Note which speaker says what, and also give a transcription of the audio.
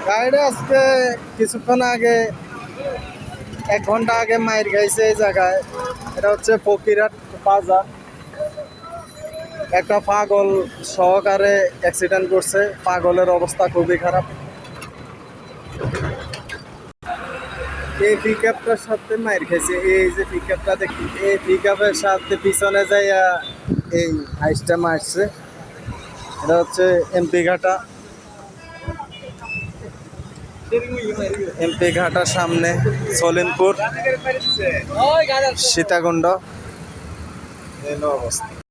Speaker 1: গাড়িটা আজকে কিছুক্ষণ আগে 1 ঘন্টা আগে মাইর খাইছে এই জায়গায়। এটা হচ্ছে ফকিরহাট বাজার। একটা পাগল সহকারে অ্যাক্সিডেন্ট করছে, পাগলের অবস্থা খুবই খারাপ। এই পিকআপটার সাথে মাইর খাইছে, এই যে পিকআপটা দেখি, এই পিকআপের সাথে পিছনে যাইয়া এই হাইসটা মারছে। এটা হচ্ছে এমপি ঘাটার সামনে সলিমপুর সীতাকুণ্ড, এই অবস্থা।